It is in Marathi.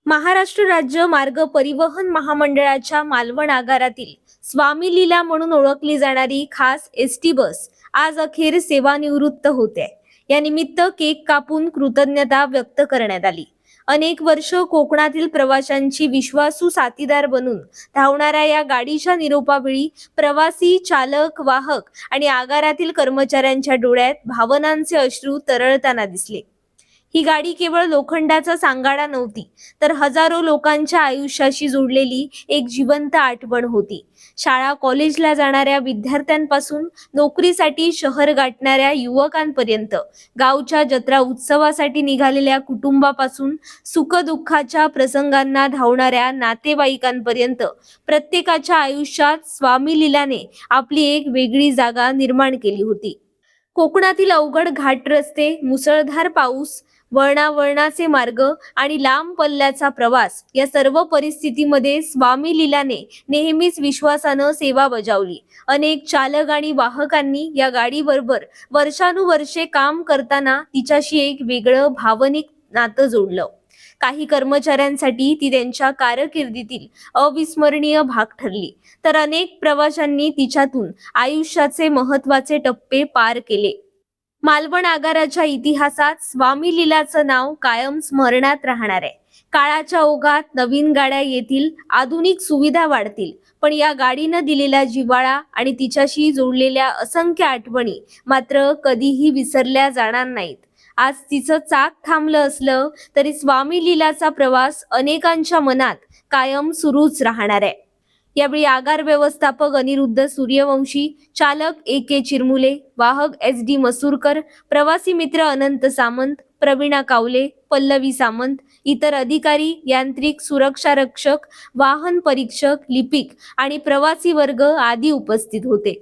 महाराष्ट्र राज्य मार्ग परिवहन महामंडळाच्या मालवण आगारातील स्वामी लीला म्हणून ओळखली जाणारी खास एसटी बस आज अखेर सेवानिवृत्त होते। या निमित्त केक कापून कृतज्ञता व्यक्त करण्यात आली। अनेक वर्ष कोकणातील प्रवाशांची विश्वासू साथीदार बनून धावणाऱ्या या गाडीच्या निरोपावेळी प्रवासी, चालक, वाहक आणि आगारातील कर्मचाऱ्यांच्या डोळ्यात भावनांचे अश्रू तरळताना दिसले। ही गाडी केवळ लोखंडाचा सांगाडा नव्हती, तर हजारो लोकांच्या आयुष्याशी जोडलेली एक जिवंत आठवण होती। शाळा कॉलेजला जाणाऱ्या विद्यार्थ्यांपासून नोकरीसाठी शहर गाठणाऱ्या युवकांपर्यंत, गावच्या जत्रा उत्सवासाठी निघालेल्या कुटुंबापासून सुखदुःखाच्या प्रसंगांना धावणाऱ्या नातेवाईकांपर्यंत प्रत्येकाच्या आयुष्यात स्वामी लीलाने आपली एक वेगळी जागा निर्माण केली होती। कोकणातील अवघड घाट रस्ते, मुसळधार पाऊस, वळणावळणाचे मार्ग आणि लांब पल्ल्याचा प्रवास या सर्व परिस्थितीमध्ये स्वामी लीलाने नेहमीच विश्वासानं सेवा बजावली। अनेक चालक आणि वाहकांनी या गाडीबरोबर वर्षानुवर्षे काम करताना तिच्याशी एक वेगळं भावनिक नातं जोडलं। काही कर्मचाऱ्यांसाठी ती त्यांच्या कारकिर्दीतील अविस्मरणीय भाग ठरली, तर अनेक प्रवाशांनी तिच्यातून आयुष्याचे महत्त्वाचे टप्पे पार केले। मालवण आगाराच्या इतिहासात स्वामी लीलाचं नाव कायम स्मरणात राहणार आहे। काळाच्या ओघात नवीन गाड्या येतील, आधुनिक सुविधा वाढतील, पण या गाडीनं दिलेला जिव्हाळा आणि तिच्याशी जोडलेल्या असंख्य आठवणी मात्र कधीही विसरल्या जाणार नाहीत। आज तिचं चाक थांबलं असलं तरी स्वामी लीलाचा प्रवास अनेकांच्या मनात कायम सुरूच राहणार आहे। यावेळी आगार व्यवस्थापक अनिरुद्ध सूर्यवंशी, चालक ए.के. चिरमुले, वाहक एस.डी. मसूरकर, प्रवासी मित्र अनंत सामंत, प्रवीणा कावले, पल्लवी सामंत, इतर अधिकारी, यांत्रिक, सुरक्षा रक्षक, वाहन परीक्षक, लिपिक आणि प्रवासी वर्ग आदी उपस्थित होते।